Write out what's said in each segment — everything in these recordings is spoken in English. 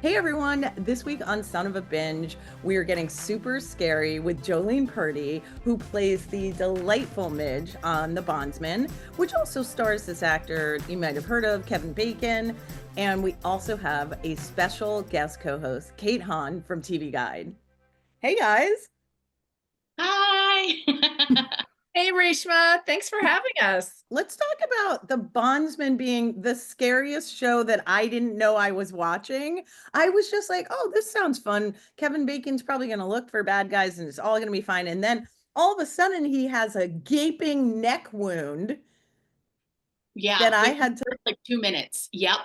Hey everyone, this week on Son of a Binge, we are getting super scary with Jolene Purdy, who plays the delightful Midge on The Bondsman, which also stars this actor you might have heard of, Kevin Bacon. And we also have a special guest co-host, Kate Hahn from TV Guide. Hey guys. Hi. Hey, Reshma, thanks for having us. Let's talk about The Bondsman being the scariest show that I didn't know I was watching. I was just like, oh, this sounds fun. Kevin Bacon's probably going to look for bad guys and it's all going to be fine. And then all of a sudden, he has a gaping neck wound Yeah, that I within had the to, first, like 2 minutes. Yep.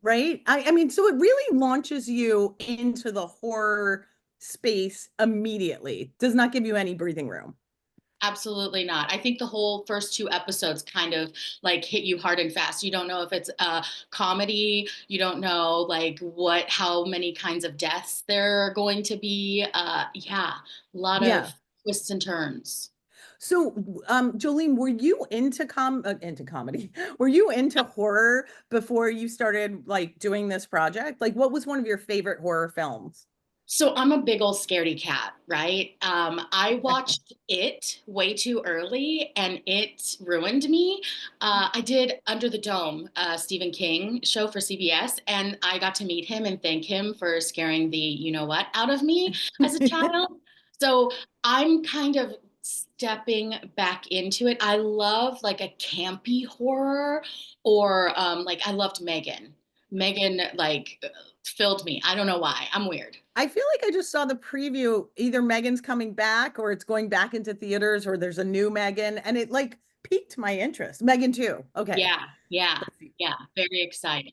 right? I mean, so it really launches you into the horror space immediately, does not give you any breathing room. Absolutely not. I think the whole first two episodes kind of like hit you hard and fast. You don't know if it's a comedy. You don't know like how many kinds of deaths there are going to be. Yeah, a lot of Yeah. twists and turns. So, Jolene, were you into comedy? Were you into horror before you started like doing this project? Like, what was one of your favorite horror films? So I'm a big old scaredy cat, right? I watched it way too early and it ruined me. I did Under the Dome, Stephen King show for CBS, and I got to meet him and thank him for scaring the you know what out of me as a child. So I'm kind of stepping back into it. I love like a campy horror, or like I loved Megan. Megan like filled me. I don't know why. I'm weird. I feel like I just saw the preview. Either Megan's coming back, or it's going back into theaters, or there's a new Megan, and it like piqued my interest. Megan too. Okay. Yeah, yeah, yeah. Very exciting.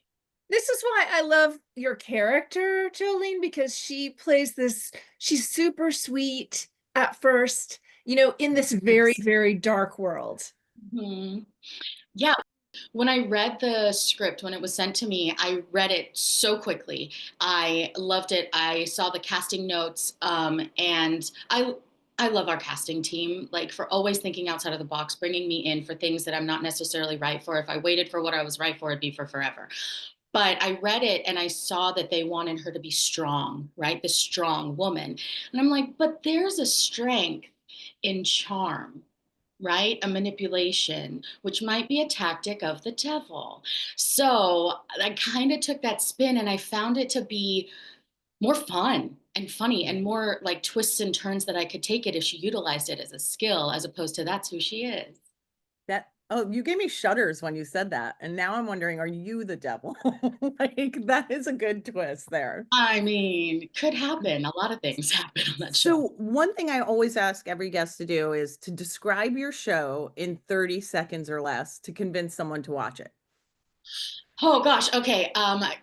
This is why I love your character, Jolene, because she plays this, she's super sweet at first, in this very, Yes. very dark world. Mhm. Yeah, when I read the script, when it was sent to me, I read it so quickly. I loved it. I saw the casting notes, and I love our casting team, like for always thinking outside of the box, bringing me in for things that I'm not necessarily right for. If I waited for what I was right for, it'd be for forever. But I read it and I saw that they wanted her to be strong, right? The strong woman. And I'm like, but there's a strength in charm, right? A manipulation, which might be a tactic of the devil. So I kind of took that spin and I found it to be more fun and funny and more like twists and turns that I could take it if she utilized it as a skill, as opposed to that's who she is. That oh, you gave me shudders when you said that, and now I'm wondering, are you the devil? Like that is a good twist there. I mean, could happen. A lot of things happen on that show. So, one thing I always ask every guest to do is to describe your show in 30 seconds or less to convince someone to watch it. Oh gosh, okay.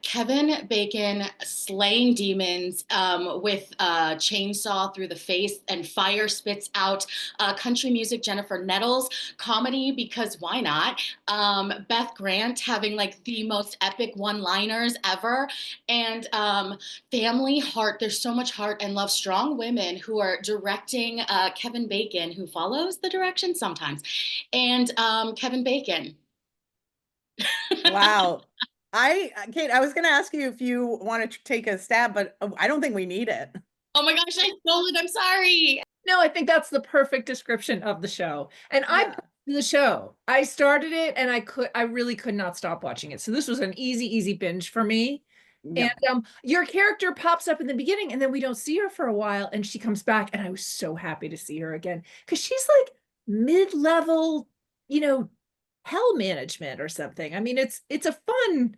Kevin Bacon slaying demons with a chainsaw through the face and fire spits out. Country music, Jennifer Nettles. Comedy, because why not? Beth Grant having like the most epic one-liners ever. And family heart. There's so much heart and love. Strong women who are directing Kevin Bacon, who follows the direction sometimes, and Kevin Bacon. Wow. Kate, I was going to ask you if you want to take a stab, but I don't think we need it. Oh my gosh, I stole it. I'm sorry. No, I think that's the perfect description of the show. And I Yeah. the show. I started it and I really could not stop watching it. So this was an easy, easy binge for me. And Yep. your character pops up in the beginning and then we don't see her for a while and she comes back and I was so happy to see her again because she's like mid-level, you know, hell management or something. I mean, it's a fun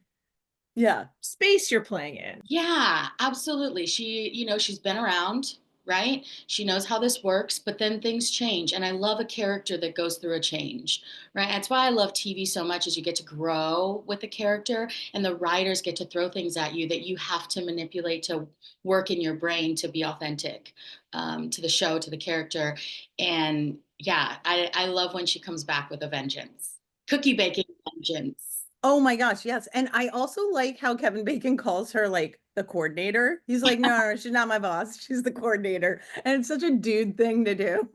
Yeah. space you're playing in. Yeah, absolutely. She's been around, right? She knows how this works, but then things change. And I love a character that goes through a change, right? That's why I love TV so much is you get to grow with the character and the writers get to throw things at you that you have to manipulate to work in your brain to be authentic to the show, to the character. And yeah, I love when she comes back with a vengeance. Cookie baking vengeance. Oh my gosh, yes. And I also like how Kevin Bacon calls her like the coordinator. He's like, no, no, she's not my boss. She's the coordinator. And it's such a dude thing to do.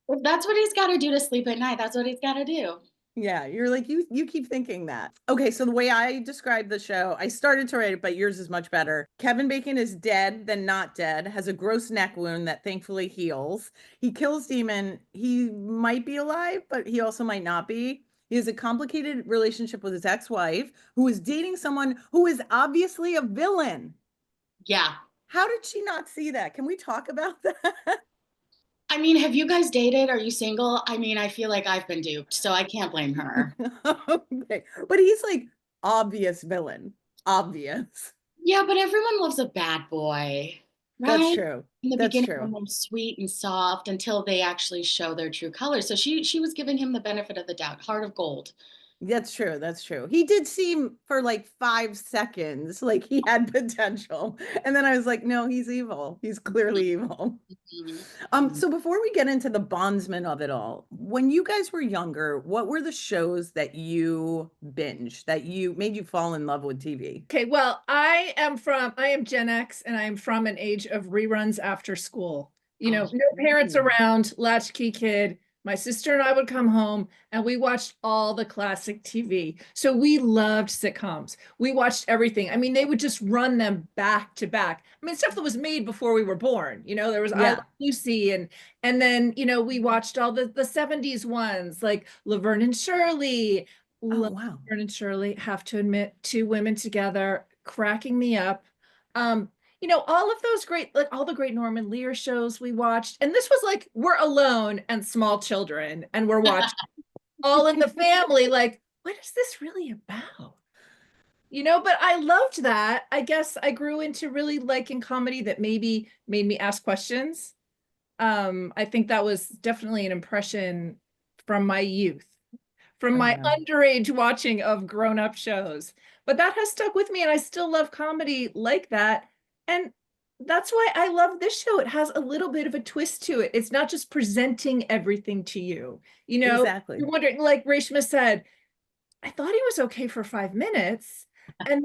If that's what he's got to do to sleep at night, that's what he's got to do. Yeah, you're like, you keep thinking that. Okay, so the way I describe the show, I started to write it, but yours is much better. Kevin Bacon is dead, then not dead, has a gross neck wound that thankfully heals. He kills Demon. He might be alive, but he also might not be. He has a complicated relationship with his ex-wife, who is dating someone who is obviously a villain. Yeah. How did she not see that? Can we talk about that? I mean, have you guys dated? Are you single? I mean, I feel like I've been duped, so I can't blame her. Okay. But he's like obvious villain. Obvious. Yeah, but everyone loves a bad boy, That's right? true. In the That's beginning, true. they're sweet and soft until they actually show their true colors. So she was giving him the benefit of the doubt, heart of gold. That's true. That's true. He did seem for like 5 seconds like he had potential. And then I was like, no, he's evil. He's clearly evil. Mhm. So before we get into the bondsman of it all, when you guys were younger, what were the shows that you binged that you made you fall in love with TV? Okay, well, I am Gen X and I'm from an age of reruns after school. You know, Oh, no parents Ooh. around, latchkey kid. My sister and I would come home and we watched all the classic TV. So we loved sitcoms. We watched everything. I mean, they would just run them back to back. I mean, stuff that was made before we were born. You know, there was I Love Yeah. Lucy and then, you know, we watched all the 70s ones like Laverne and Shirley. Oh, wow. Laverne and Shirley, have to admit, two women together, cracking me up. You know, all of those great, like all the great Norman Lear shows we watched. And this was like, we're alone and small children, and we're watching all in the family. Like, what is this really about? You know, but I loved that. I guess I grew into really liking comedy that maybe made me ask questions. I think that was definitely an impression from my youth, from Oh, my yeah. underage watching of grown-up shows. But that has stuck with me, and I still love comedy like that. And that's why I love this show. It has a little bit of a twist to it. It's not just presenting everything to you. You know, Exactly. you're wondering, like Reshma said, I thought he was okay for 5 minutes. And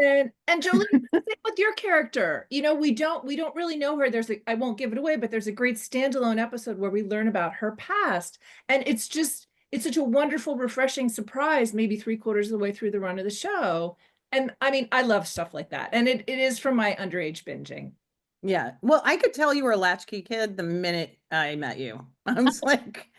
Jolene, same with your character. You know, we don't really know her. I won't give it away, but there's a great standalone episode where we learn about her past. And it's such a wonderful, refreshing surprise, maybe 3/4 of the way through the run of the show. And I mean, I love stuff like that. And it is from my underage binging. Yeah. Well, I could tell you were a latchkey kid the minute I met you. I was like,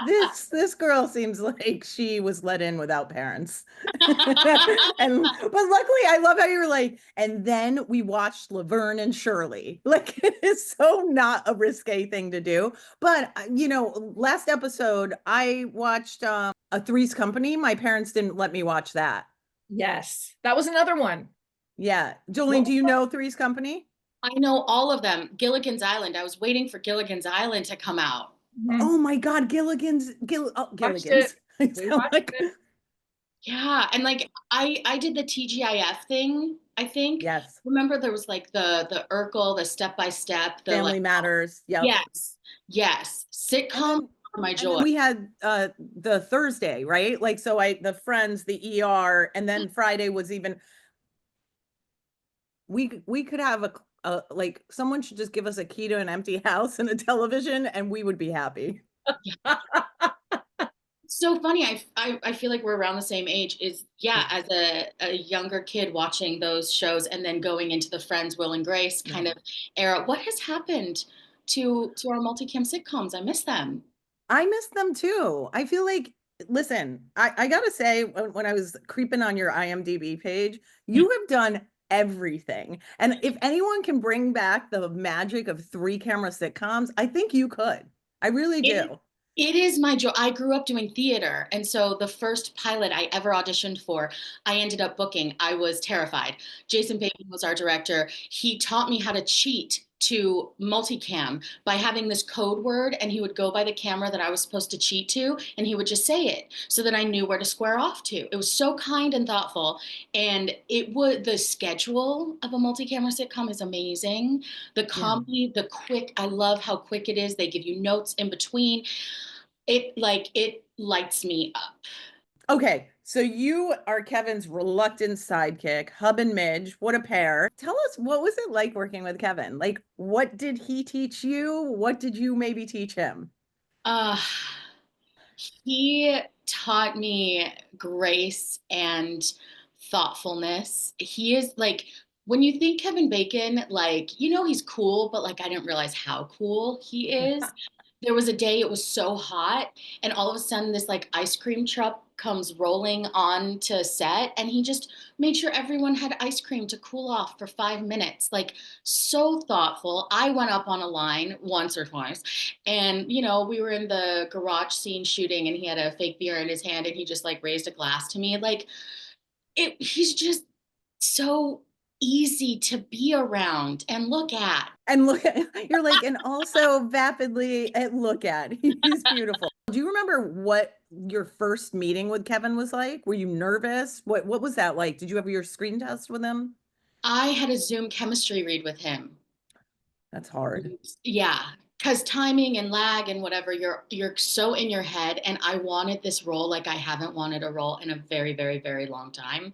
this girl seems like she was let in without parents. And but luckily I love how you were like, and then we watched Laverne and Shirley. Like it is so not a risque thing to do. But you know, last episode I watched a Three's Company. My parents didn't let me watch that. Yes, that was another one. Yeah. Jolene, What do was you that? know Three's Company? I know all of them. Gilligan's Island. I was waiting for Gilligan's Island to come out. Mhm. Oh my God, Watched it. Gilligan's. I We sound watched like it. Yeah, and like I did the TGIF thing, I think. yes, Remember there was like the Urkel, the step by step, the like Family Matters. Yep. yes, yes. And Sitcoms then are my and then joy. we had the Thursday, right? Like so I the Friends, the ER, and then Friday was even we could have a like someone should just give us a key to an empty house and a television and we would be happy. So funny. I feel like we're around the same age. Is yeah, as a younger kid watching those shows and then going into the Friends, Will and Grace Yeah. kind of era. What has happened to our multicam sitcoms? I miss them. I miss them too. I feel like, listen, I gotta say, when I was creeping on your IMDb page, you have done everything. And if anyone can bring back the magic of three camera sitcoms, I think you could. I really It do. it is my joy. I grew up doing theater, and so the first pilot I ever auditioned for, I ended up booking. I was terrified. Jason Bateman was our director. He taught me how to cheat to multicam by having this code word, and he would go by the camera that I was supposed to cheat to, and he would just say it so that I knew where to square off to. It was so kind and thoughtful, and it would the schedule of a multi-camera sitcom is amazing. The Yeah. comedy, the quick, I love how quick it is. They give you notes in between. It lights me up. Okay, so you are Kevin's reluctant sidekick, Hub and Midge. What a pair. Tell us, what was it like working with Kevin? Like, what did he teach you? What did you maybe teach him? Uh, He taught me grace and thoughtfulness. He is like, when you think Kevin Bacon, like, he's cool, but like, I didn't realize how cool he is. There was a day it was so hot, and all of a sudden, this like ice cream truck comes rolling on to set, and he just made sure everyone had ice cream to cool off for 5 minutes. Like, so thoughtful. I went up on a line once or twice, and we were in the garage scene shooting, and he had a fake beer in his hand, and he just like raised a glass to me. Like, he's just so easy to be around and look at. And look at, you're like, and also vapidly look at. He's beautiful. Do you remember what your first meeting with Kevin was like? Were you nervous? What was that like? Did you have your screen test with him? I had a Zoom chemistry read with him. That's hard. Yeah, because timing and lag and whatever, you're so in your head. And I wanted this role like I haven't wanted a role in a very, very, very long time.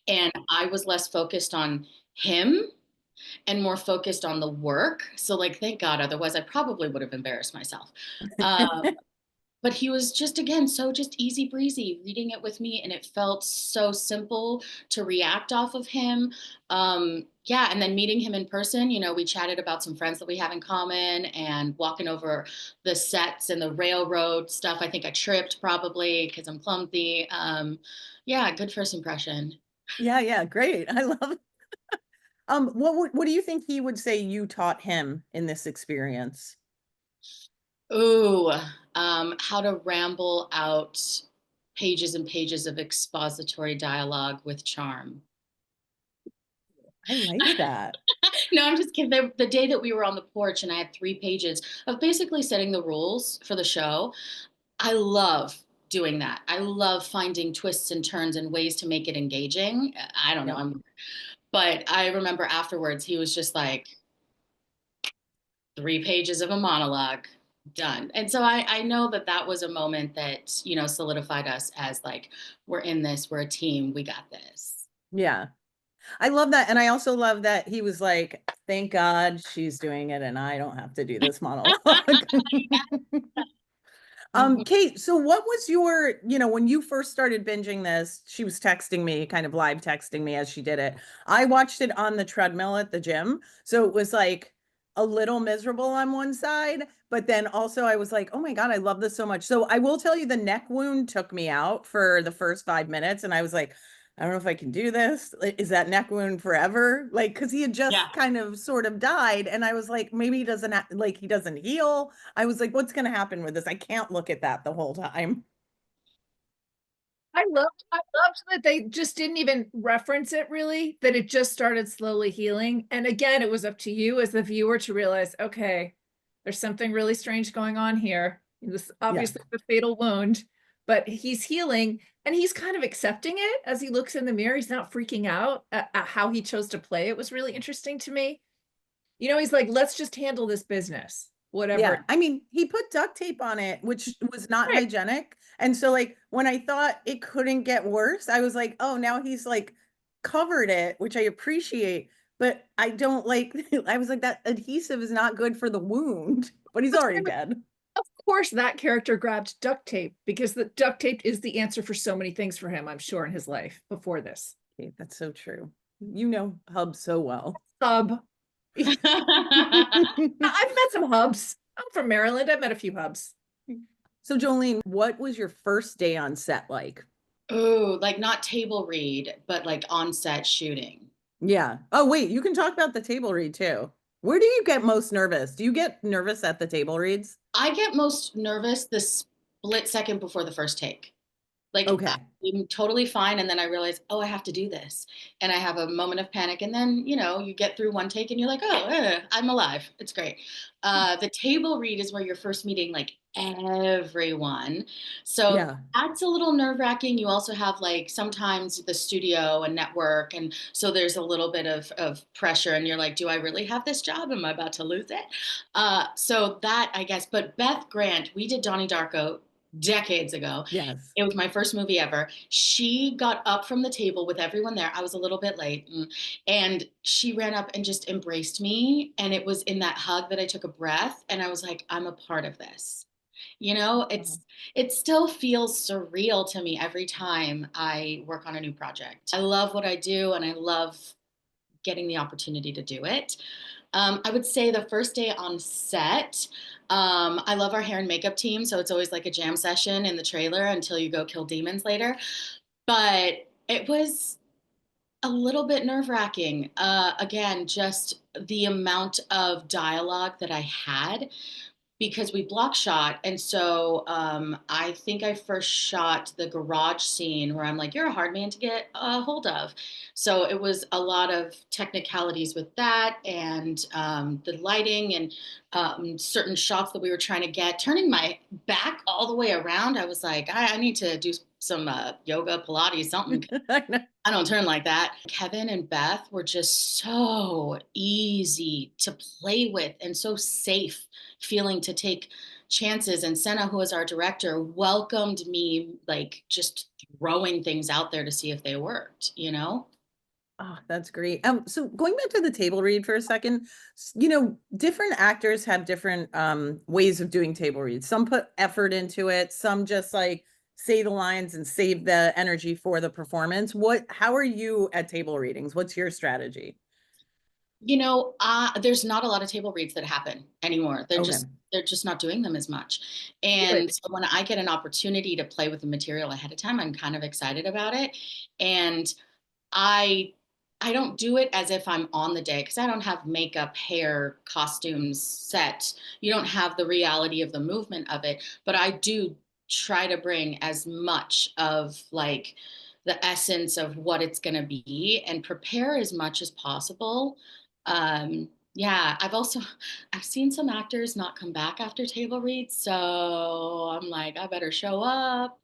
And I was less focused on him and more focused on the work. So like, thank God, otherwise I probably would have embarrassed myself. But he was just, again, so just easy breezy reading it with me, and it felt so simple to react off of him. Yeah, and then meeting him in person, we chatted about some friends that we have in common, and walking over the sets and the railroad stuff. I think I tripped probably because I'm clumsy. Yeah, good first impression. Yeah, yeah, great. I love it. What do you think he would say you taught him in this experience? Ooh, how to ramble out pages and pages of expository dialogue with charm. I like that. No, I'm just kidding. The day that we were on the porch and I had 3 pages of basically setting the rules for the show, I love doing that. I love finding twists and turns and ways to make it engaging. I don't know. Yep. But I remember afterwards, he was just like, 3 pages of a monologue, done. And so I know that that was a moment that, solidified us as like, we're in this, we're a team, we got this. Yeah. I love that. And I also love that he was like, thank God she's doing it and I don't have to do this monologue. Mhm. Kate, so what was your, when you first started binging this, she was texting me, kind of live texting me as she did it. I watched it on the treadmill at the gym. So it was like a little miserable on one side, but then also I was like, oh my God, I love this so much. So I will tell you the neck wound took me out for the first 5 minutes. And I was like, I don't know if I can do this. Like, is that neck wound forever? Like, because he had Yeah. just kind of sort of died. And I was like, maybe he doesn't like he doesn't heal. I was like, what's going to happen with this? I can't look at that the whole time. I loved that they just didn't even reference it really, that it just started slowly healing. And again, it was up to you as the viewer to realize, okay, there's something really strange going on here. This Yeah. obviously the fatal wound, but he's healing and he's kind of accepting it as he looks in the mirror. He's not freaking out at how he chose to play. It was really interesting to me. He's like, let's just handle this business, whatever. Yeah. I mean, he put duct tape on it, which was not Right. hygienic. And so like when I thought it couldn't get worse, I was like, oh, now he's like covered it, which I appreciate, but I don't like I was like that adhesive is not good for the wound, but he's already dead. Of course, that character grabbed duct tape because the duct tape is the answer for so many things for him, I'm sure, in his life before this. Okay, that's so true. You know Hub so well. Hub. I've met some hubs. I'm from Maryland. I've met a few hubs. So Jolene, what was your first day on set like? Oh, like not table read, but like on set shooting. Yeah. Oh, wait, you can talk about the table read too. Where do you get most nervous? Do you get nervous at the table reads? I get most nervous the split second before the first take. Like, Okay. I'm totally fine. And then I realize, oh, I have to do this. And I have a moment of panic. And then, you get through one take and you're like, oh, I'm alive. It's great. The table read is where you're first meeting like everyone. So Yeah. that's a little nerve wracking. You also have like sometimes the studio and network. And so there's a little bit of pressure. And you're like, do I really have this job? Am I about to lose it? So that, I guess. But Beth Grant, we did Donnie Darko decades ago. Yes. It was my first movie ever. She got up from the table with everyone there. I was a little bit late. And she ran up and just embraced me. And it was in that hug that I took a breath. And I was like, I'm a part of this. You know, Uh-huh. it still feels surreal to me every time I work on a new project. I love what I do and I love getting the opportunity to do it. I would say the first day on set, I love our hair and makeup team, so it's always like a jam session in the trailer until you go kill demons later. But it was a little bit nerve-wracking. Again, just the amount of dialogue that I had because we block shot. And so I think I first shot the garage scene where I'm like, you're a hard man to get a hold of. So it was a lot of technicalities with that and the lighting and certain shots that we were trying to get. Turning my back all the way around, I was like, I need to do some yoga, Pilates, something. I know. I don't turn like that. Kevin and Beth were just so easy to play with and so safe feeling to take chances. And Senna, who was our director, welcomed me like just throwing things out there to see if they worked, you know? Oh, that's great. So going back to the table read for a second, different actors have different ways of doing table reads. Some put effort into it, some just like say the lines and save the energy for the performance. How are you at table readings? What's your strategy? There's not a lot of table reads that happen anymore. Okay. They're just not doing them as much. Good. And so when I get an opportunity to play with the material ahead of time, I'm kind of excited about it. And I I don't do it as if I'm on the day because I don't have makeup, hair, costumes set. You don't have the reality of the movement of it, but I do try to bring as much of like the essence of what it's going to be and prepare as much as possible. Yeah, I've seen some actors not come back after table reads, so I'm like I better show up.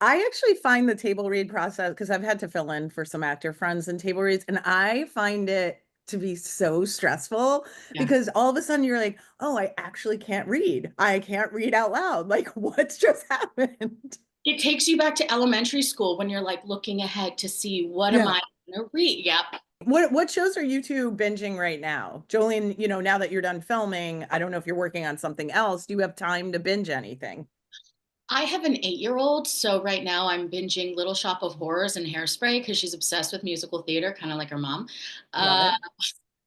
I actually find the table read process because I've had to fill in for some actor friends and table reads, and I find it to be so stressful Yeah. because all of a sudden you're like, oh, I actually can't read. I can't read out loud. Like, what's just happened? It takes you back to elementary school when you're like looking ahead to see what am Yeah. I going to read. Yep. What shows are you two binging right now? Jolene, now that you're done filming, I don't know if you're working on something else. Do you have time to binge anything? I have an 8-year-old, so right now I'm binging Little Shop of Horrors and Hairspray because she's obsessed with musical theater, kind of like her mom. Love Uh,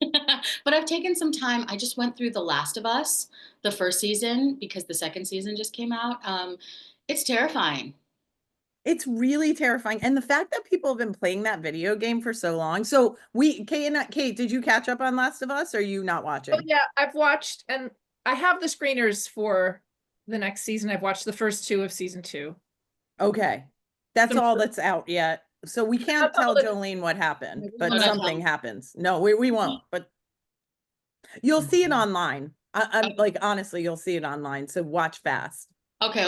it. but I've taken some time. I just went through The Last of Us, the first season, because the second season just came out. It's terrifying. It's really terrifying. And the fact that people have been playing that video game for so long. So Kate, did you catch up on Last of Us? Or are you not Oh watching? yeah, I've watched and I have the screeners for the next season. I've watched the first two of season two. Okay. That's Some all that's out yet. So we can't not all tell the Jolene what happened, we I'm but won't not tell. something happens. No, we won't, but you'll see it online. I'm telling. like, honestly, you'll see it online. So watch fast. Okay.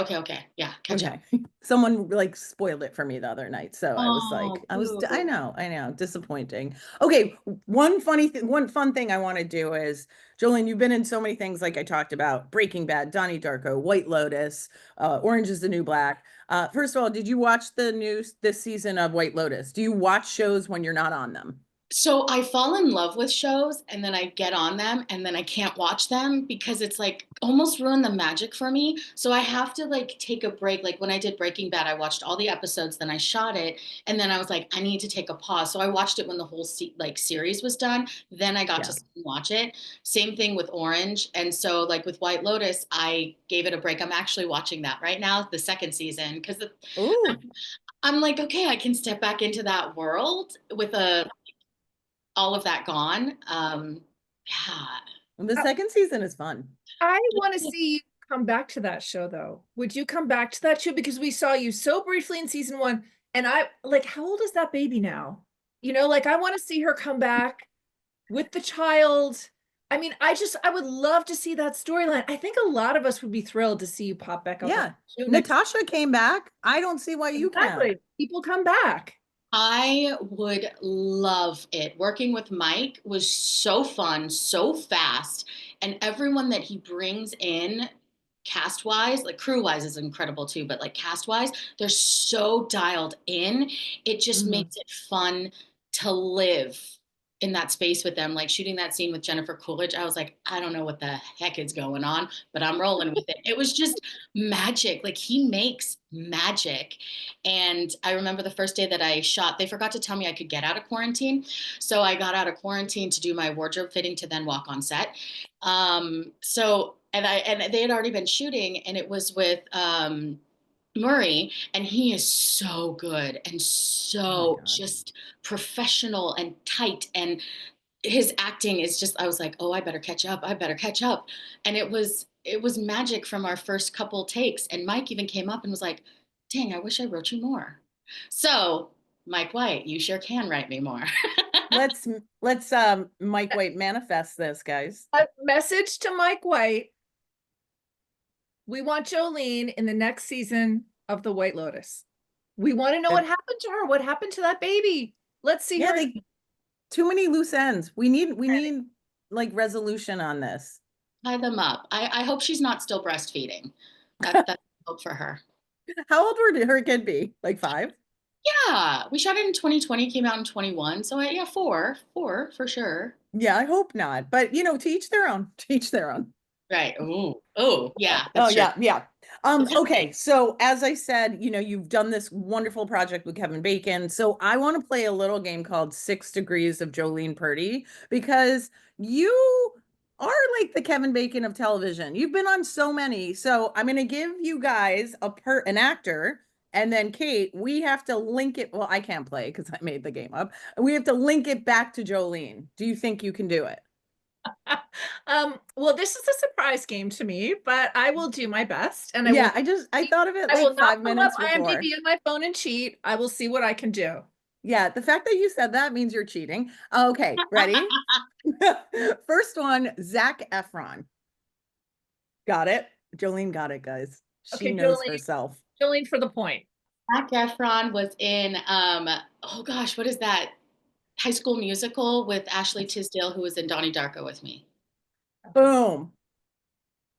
Yeah, catch up. Okay. Someone like spoiled it for me the other night. So I was like, Oh, boo. I know, disappointing. Okay. One fun thing I want to do is, Jolene, you've been in so many things like I talked about, Breaking Bad, Donnie Darko, White Lotus, Orange is the New Black. First of all, did you watch this season of White Lotus? Do you watch shows when you're not on them? So I fall in love with shows and then I get on them and then I can't watch them because it's like almost ruined the magic for me. So I have to like take a break. Like when I did Breaking Bad, I watched all the episodes, then I shot it, and then I was like, I need to take a pause. So I watched it when the whole series was done. Then I got to Yeah. sit and watch it. Same thing with Orange. And so like with White Lotus, I gave it a break. I'm actually watching that right now, the second season, because Ooh, I'm like, okay, I can step back into that world with a all of that gone. Yeah. the second season is fun. I want to see you come back to that show though. Would you come back to that show? Because we saw you so briefly in season one. And I like, how old is that baby now? Like I want to see her come back with the child. I mean, I would love to see that storyline. I think a lot of us would be thrilled to see you pop back up on Yeah. the show next. Natasha came back. I don't see why you can't. Exactly. People come back. I would love it. Working with Mike was so fun, so fast, and everyone that he brings in cast wise, like crew wise is incredible too, but like cast wise, they're so dialed in. It just Mhm. makes it fun to live in that space with them, like shooting that scene with Jennifer Coolidge. I was like, I don't know what the heck is going on, but I'm rolling with it. It was just magic. Like he makes magic. And I remember the first day that I shot, they forgot to tell me I could get out of quarantine. So I got out of quarantine to do my wardrobe fitting to then walk on set. And they had already been shooting, and it was with Murray, and he is so good and so just professional and tight, and his acting is just, I was like, oh, I better catch up. I better catch up. And it was magic from our first couple takes. And Mike even came up and was like, dang, I wish I wrote you more. So Mike White, you sure can write me more. Let's Mike White manifest this, guys. A message to Mike White. We want Jolene in the next season of The White Lotus. We want to know what happened to her. What happened to that baby? Let's see her. Too many loose ends. We need like resolution on this. Tie them up. I hope she's not still breastfeeding. That's hope for her. How old would her kid be? Like 5? Yeah, we shot it in 2020, came out in 21. So yeah, four for sure. Yeah, I hope not. But to each their own. To each their own. Right. Oh, yeah. That's true. Yeah. Okay, so as I said, you've done this wonderful project with Kevin Bacon. So I want to play a little game called 6 Degrees of Jolene Purdy, because you are like the Kevin Bacon of television. You've been on so many. So I'm going to give you guys an actor, and then Kate, we have to link it. Well, I can't play because I made the game up. We have to link it back to Jolene. Do you think you can do it? Well, this is a surprise game to me, but I will do my best. And I thought of it like 5 minutes before. IMDb on my phone and cheat. I will see what I can do. Yeah, the fact that you said that means you're cheating. Okay, ready? First one, Zac Efron. Got it? Jolene got it, guys. She knows herself. Jolene for the point. Zac Efron was in oh gosh, what is that? High School Musical with Ashley Tisdale, who was in Donnie Darko with me. Boom.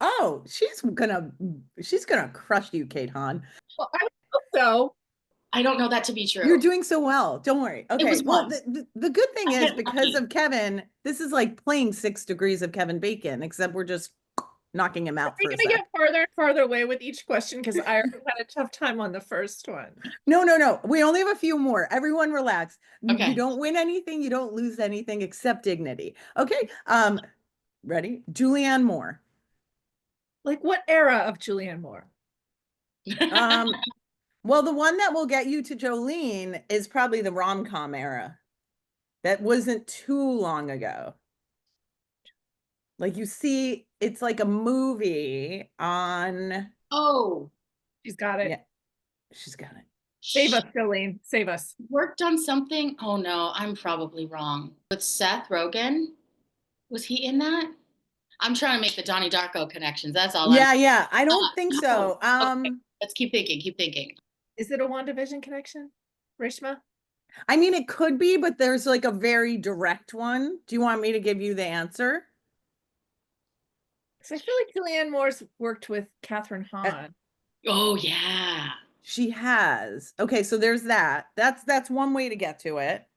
Oh, she's gonna crush you, Kate Hahn. Well, I hope so. I don't know that to be true. You're doing so well. Don't worry. Okay. Well, the good thing is, because of Kevin, this is like playing 6 Degrees of Kevin Bacon, except we're just knocking him out. We're going to get farther and farther away with each question because I already had a tough time on the first one. No. We only have a few more. Everyone relax. Okay. You don't win anything. You don't lose anything except dignity. Okay. Ready? Julianne Moore. Like what era of Julianne Moore? Well, the one that will get you to Jolene is probably the rom-com era. That wasn't too long ago. Like you see, it's like a movie on. Oh, she's got it. Yeah, she's got it. Save us, Jolene. Save us. Worked on something. Oh no, I'm probably wrong. With Seth Rogen, was he in that? I'm trying to make the Donnie Darko connections. That's all. Yeah. I don't think so. Okay. Let's keep thinking. Is it a WandaVision connection, Reshma? I mean, it could be, but there's like a very direct one. Do you want me to give you the answer? So I feel like Julianne Moore's worked with Kathryn Hahn. Oh yeah, she has. Okay, so there's that. That's one way to get to it.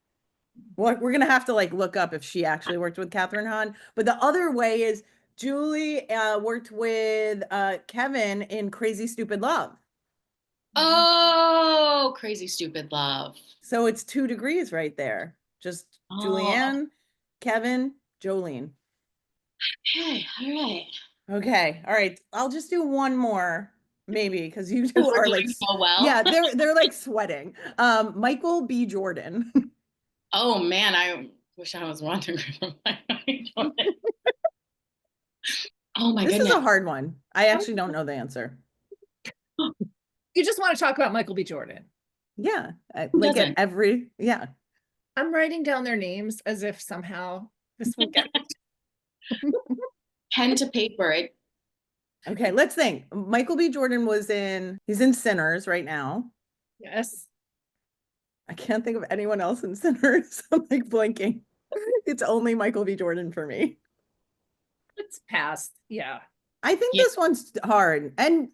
Well, we're gonna have to like look up if she actually worked with Kathryn Hahn. But the other way is Julie worked with Kevin in Crazy Stupid Love. Oh, Crazy Stupid Love. So it's 2 degrees right there. Just Julianne, Kevin, Jolene. Okay, all right. I'll just do one more, maybe, because you just are like so well. Yeah, they're like sweating. Michael B. Jordan. Oh man, I wish I was wondering from Oh my goodness. This is a hard one. I actually don't know the answer. You just want to talk about Michael B. Jordan. Yeah. Like at every, yeah. I'm writing down their names as if somehow this will get pen to paper. Okay, let's think. Michael B. Jordan he's in Sinners right now. Yes. I can't think of anyone else in Sinners. I'm like blinking. It's only Michael B. Jordan for me. It's past. Yeah. I think this one's hard. And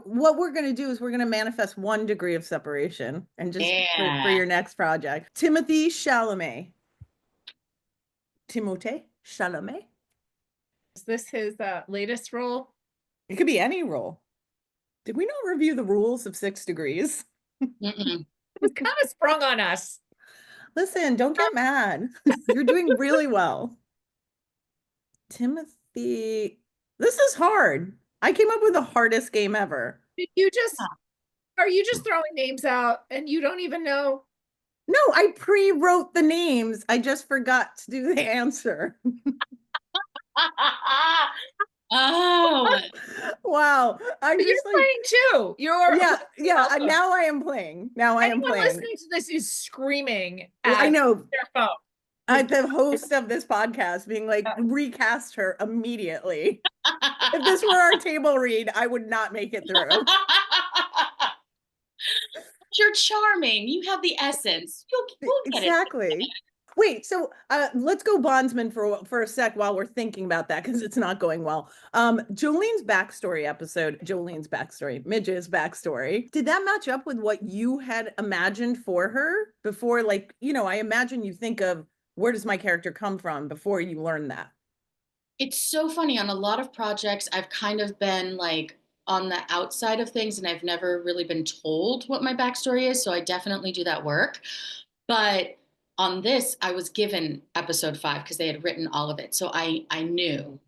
what we're going to do is we're going to manifest 1 degree of separation and just for your next project. Timothy Chalamet. Timothée Chalamet. Is this his latest role? It could be any role. Did we not review the rules of 6 Degrees? Mm-mm. It was kind of sprung on us. Listen, don't get mad. You're doing really well. Timothy, this is hard. I came up with the hardest game ever. Did you just, are you just throwing names out and you don't even know? No, I pre-wrote the names. I just forgot to do the answer. Oh, Wow. I'm You're just like, playing too. You're yeah. also. Now I am playing. Now I am Anyone playing. listening to this is screaming I at know. their phone. The host of this podcast being like, recast her immediately. If this were our table read, I would not make it through. you're charming. You have the essence. We'll get it. Exactly. Wait, so let's go Bondsman for a sec while we're thinking about that because it's not going well. Jolene's backstory, Midge's backstory. Did that match up with what you had imagined for her before? Like, I imagine you think of where does my character come from before you learn that. It's so funny. On a lot of projects, I've kind of been like on the outside of things and I've never really been told what my backstory is. So I definitely do that work. But on this, I was given episode 5 because they had written all of it. So I knew.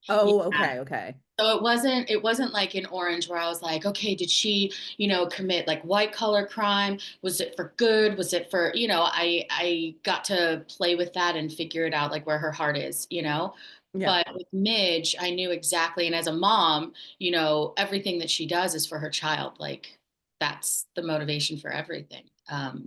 Oh, Yeah. okay. So it wasn't like in Orange where I was like, okay, did she, commit like white collar crime? Was it for good? Was it for, I got to play with that and figure it out like where her heart is, Yeah. But with Midge, I knew exactly. And as a mom, everything that she does is for her child. Like that's the motivation for everything.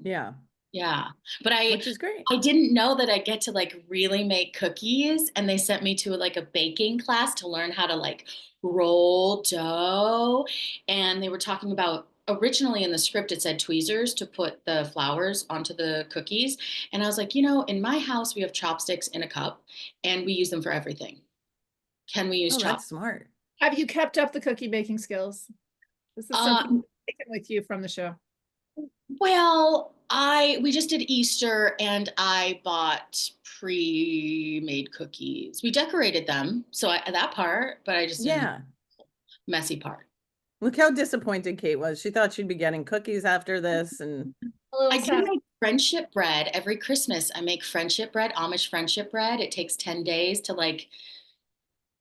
Yeah. Yeah. But Which is great. I didn't know that I get to like really make cookies. And they sent me to like a baking class to learn how to like roll dough. And they were talking about originally in the script, it said tweezers to put the flowers onto the cookies. And I was like, in my house, we have chopsticks in a cup and we use them for everything. Can we use Oh, that's chopsticks? smart. Have you kept up the cookie baking skills? This is something taken with you from the show. Well, we just did Easter and I bought pre-made cookies. We decorated them, so that part, but I just didn't Yeah. messy part. Look how disappointed Kate was. She thought she'd be getting cookies after this. And I do make friendship bread every Christmas. I make friendship bread, Amish friendship bread. It takes 10 days to like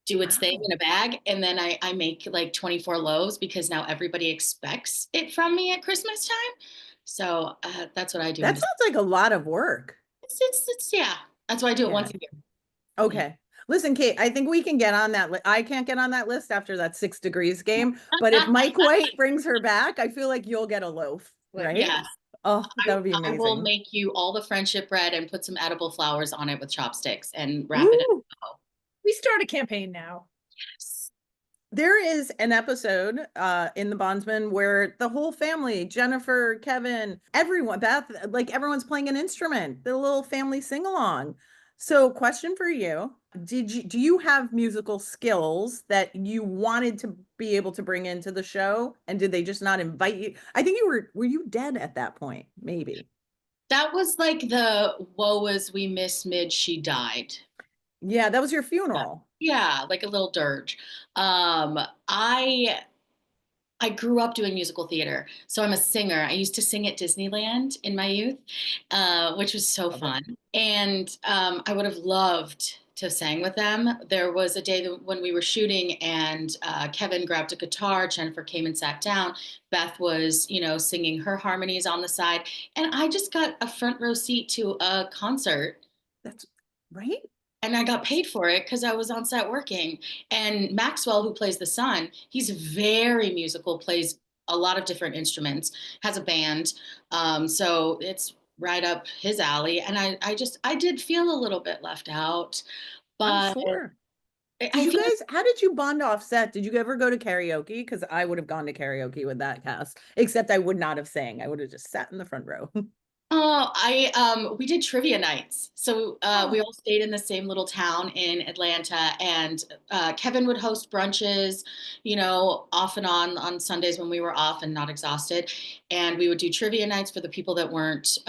do its thing in a bag. And then I make like 24 loaves because now everybody expects it from me at Christmas time. So that's what I do. That sounds like a lot of work. Yeah. That's why I do it once a year. Okay. Listen, Kate, I think we can get on that. I can't get on that list after that 6 Degrees game. But if Mike White brings her back, I feel like you'll get a loaf, right? Yes. Oh, that would be amazing. I will make you all the friendship bread and put some edible flowers on it with chopsticks and wrap it in. We start a campaign now. Yes. There is an episode in the Bondsmen where the whole family, Jennifer, Kevin, everyone, Beth, like everyone's playing an instrument, the little family sing along. So question for you, do you have musical skills that you wanted to be able to bring into the show? And did they just not invite you? I think were you dead at that point? Maybe. That was like the woe as we miss Midge, she died. Yeah, that was your funeral. Yeah, like a little dirge. I grew up doing musical theater, so I'm a singer. I used to sing at Disneyland in my youth, which was so fun. And I would have loved to have sang with them. There was a day when we were shooting, and Kevin grabbed a guitar. Jennifer came and sat down. Beth was, singing her harmonies on the side, and I just got a front row seat to a concert. That's right. And I got paid for it because I was on set working. And Maxwell, who plays the son, he's very musical, plays a lot of different instruments, has a band. So it's right up his alley. And I did feel a little bit left out. But I'm sure. How did you bond off set? Did you ever go to karaoke? Because I would have gone to karaoke with that cast, except I would not have sang. I would have just sat in the front row. Oh, we did trivia nights. So we Oh, all stayed in the same little town in Atlanta, and Kevin would host brunches, off and on Sundays when we were off and not exhausted. And we would do trivia nights for the people that weren't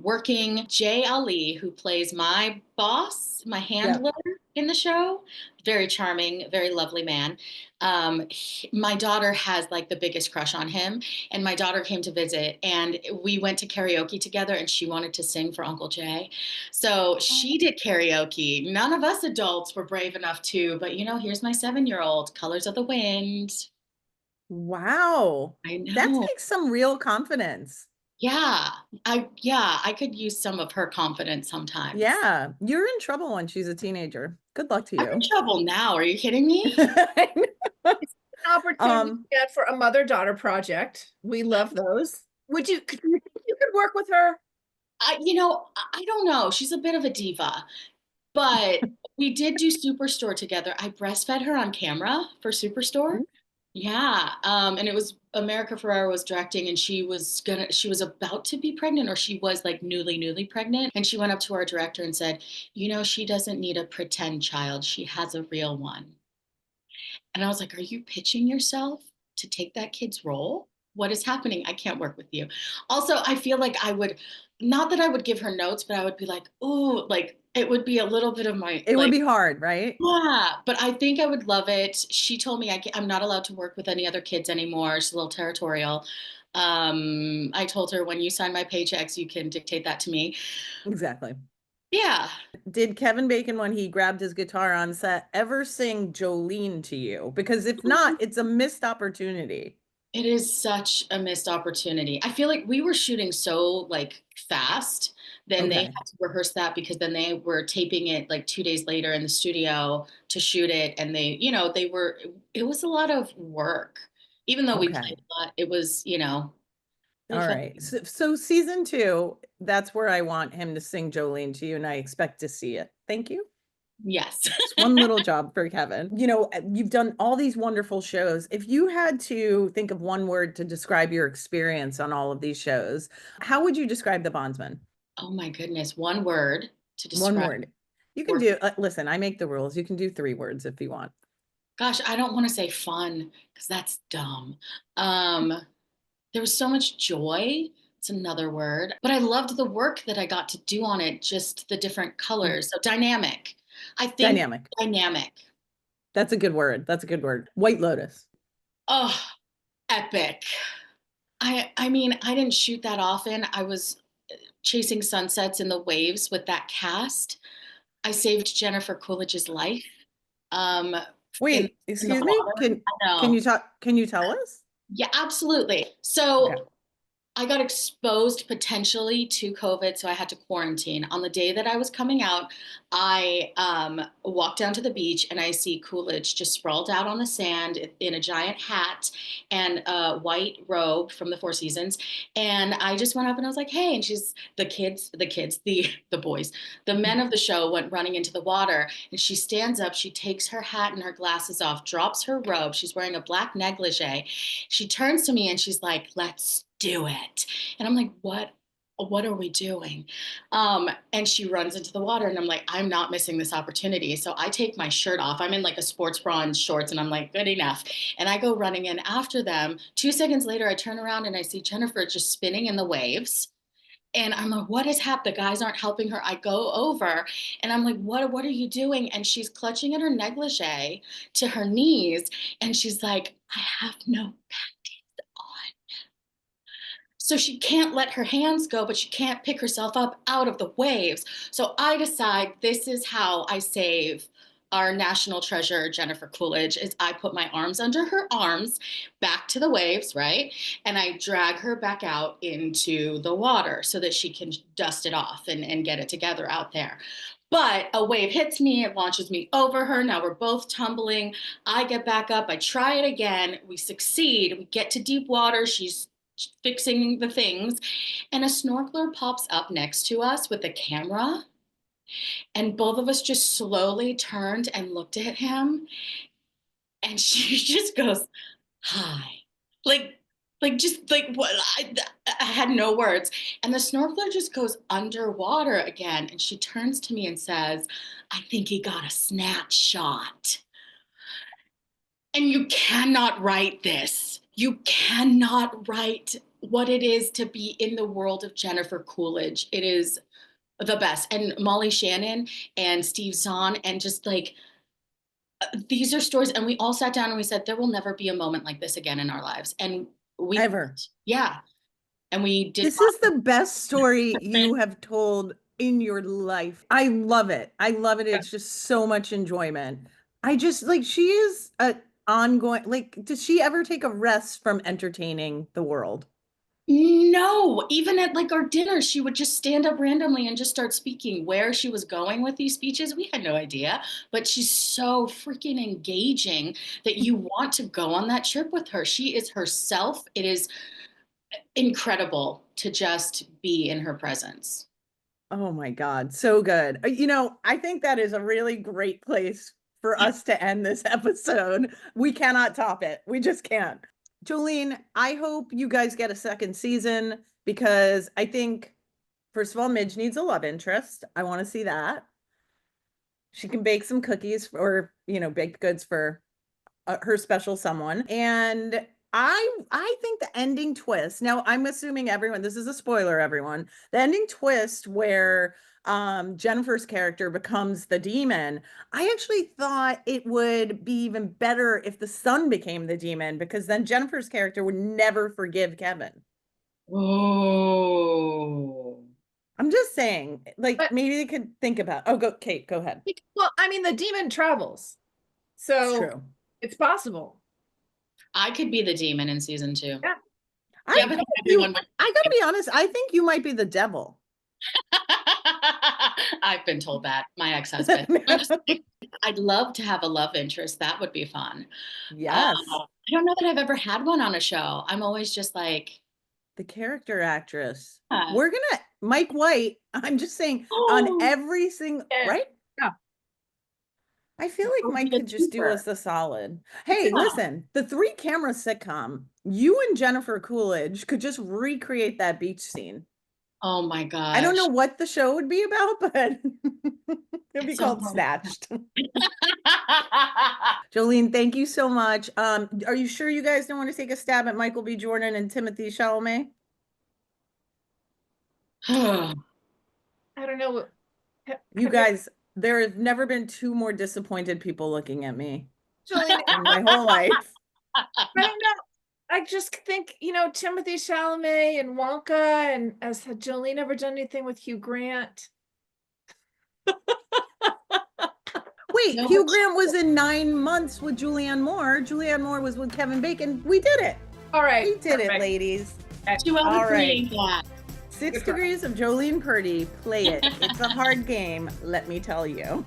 working. Jay Ali, who plays my boss, my yeah. handler in the show, very charming, very lovely man. My daughter has like the biggest crush on him, and my daughter came to visit, and we went to karaoke together, and she wanted to sing for Uncle Jay. So she did karaoke. None of us adults were brave enough to, but here's my 7-year-old, Colors of the Wind. Wow. I That know. takes some real confidence. Yeah. I could use some of her confidence sometimes. Yeah. You're in trouble when she's a teenager. Good luck to I'm in you. trouble now. Are you kidding me? I know. It's an opportunity Um, to get for a mother-daughter project. We love those. Could you think you could work with her? I don't know. She's a bit of a diva. But we did do Superstore together. I breastfed her on camera for Superstore. Yeah. And it was America Ferrera was directing, and she was about to be pregnant, or she was like newly pregnant. And she went up to our director and said, she doesn't need a pretend child. She has a real one. And I was like, are you pitching yourself to take that kid's role? What is happening? I can't work with you. Also, I feel like not that I would give her notes, but I would be like, ooh, like it would be a little bit of my, it would like, be hard, right? yeah, but I think I would love it. She told me I'm not allowed to work with any other kids anymore. She's a little territorial. I told her, when you sign my paychecks, you can dictate that to me. Exactly. Yeah. Did Kevin Bacon, when he grabbed his guitar on set, ever sing Jolene to you? Because if not, it's a missed opportunity. It is such a missed opportunity. I feel like we were shooting so like fast. Then they Okay. had to rehearse that, because then they were taping it like 2 days later in the studio to shoot it. And it was a lot of work. Even though we Okay. played a lot, it was, they All felt, right. So season two, that's where I want him to sing Jolene to you, and I expect to see it. Thank you. yes. It's one little job for Kevin. You've done all these wonderful shows. If you had to think of one word to describe your experience on all of these shows, how would you describe the Bondsman? Oh my goodness. One word to One describe word. You can work. do, listen, I make the rules. You can do 3 words if you want. Gosh, I don't want to say fun because that's dumb. Um, there was so much joy. It's another word. But I loved the work that I got to do on it, just the different Mm. colors. So dynamic. I think Dynamic. dynamic. That's a good word. That's a good word. White Lotus. Oh, epic. I mean, I didn't shoot that often. I was chasing sunsets in the waves with that cast. I saved Jennifer Coolidge's life. Um, in Wait, in the excuse me? water. I Can know. you talk? Can you tell us? Yeah, absolutely. Okay. So I got exposed potentially to COVID, so I had to quarantine. On the day that I was coming out, I walked down to the beach, and I see Coolidge just sprawled out on the sand in a giant hat and a white robe from the Four Seasons. And I just went up and I was like, "Hey!" And the boys, the men of the show went running into the water, and she stands up, she takes her hat and her glasses off, drops her robe. She's wearing a black negligee. She turns to me and she's like, "Let's do it." And I'm like, what are we doing? And she runs into the water, and I'm like, I'm not missing this opportunity. So I take my shirt off. I'm in like a sports bra and shorts, and I'm like, good enough. And I go running in after them. 2 seconds later, I turn around and I see Jennifer just spinning in the waves. And I'm like, what is happening? The guys aren't helping her. I go over and I'm like, what are you doing? And she's clutching at her negligee to her knees. And she's like, I have no on. So she can't let her hands go, but she can't pick herself up out of the waves. So I decide this is how I save our national treasure, Jennifer Coolidge, is I put my arms under her arms back to the waves, right? And I drag her back out into the water so that she can dust it off and get it together out there. But a wave hits me, it launches me over her. Now we're both tumbling. I get back up, I try it again. We succeed. We get to deep water. She's fixing the things. And a snorkeler pops up next to us with a camera. And both of us just slowly turned and looked at him. And she just goes, hi. Like, Like, just like what I had no words. And the snorkeler just goes underwater again. And she turns to me and says, I think he got a snapshot. And you cannot write this. You cannot write what it is to be in the world of Jennifer Coolidge. It is the best. And Molly Shannon and Steve Zahn, and just like, these are stories. And we all sat down and we said, there will never be a moment like this again in our lives. And we, Ever. yeah. And we did. This is the best story you have told in your life. I love it. I love it. It's just so much enjoyment. I just like, she is a ongoing, like, does she ever take a rest from entertaining the world? No, even at like our dinner, she would just stand up randomly and just start speaking. Where she was going with these speeches, we had no idea. But she's so freaking engaging that you want to go on that trip with her. She is herself. It is incredible to just be in her presence. Oh my God, so good. You know, I think that is a really great place for us to end this episode. We cannot top it. We just can't. Jolene, I hope you guys get a second season, because I think, first of all, Midge needs a love interest. I want to see that. She can bake some cookies or, you know, baked goods for her special someone. And I think the ending twist, now I'm assuming everyone, this is a spoiler, everyone, the ending twist where Jennifer's character becomes the demon, I actually thought it would be even better if the son became the demon, because then Jennifer's character would never forgive Kevin. Oh. I'm just saying, like, But- maybe they could think about, oh, go, Kate, go ahead. Well, I mean, the demon travels, It's so true. it's possible. I could be the demon in season 2. Yeah. I Yeah, but think everyone I gotta be honest, I think you might be the devil. I've been told that, my ex-husband. I'd love to have a love interest. That would be fun. Yes. I don't know that I've ever had one on a show. I'm always just like, The character actress. Yeah. We're gonna Mike White. I'm just saying on every single Yeah. right? Yeah. I feel like We'll Mike be a could just do twofer. us a solid. Hey, Yeah. listen, the 3-camera sitcom, you and Jennifer Coolidge could just recreate that beach scene. oh my gosh. I don't know what the show would be about, but it'd be It's so called hard. Snatched. Jolene, thank you so much. Are you sure you guys don't want to take a stab at Michael B. Jordan and Timothy Chalamet? I don't know what. You guys, there have never been 2 more disappointed people looking at me Jolene, in my whole life. I don't know. I just think, you know, Timothy Chalamet and Wonka, and has Jolene ever done anything with Hugh Grant? Wait, No, Hugh but- Grant was in 9 months with Julianne Moore. Julianne Moore was with Kevin Bacon. We did it. All right. We did it, perfect. ladies. 2 out All of 3 ain't that. 6 Good for Degrees of Jolene Purdy. Play it. It's a hard game, let me tell you.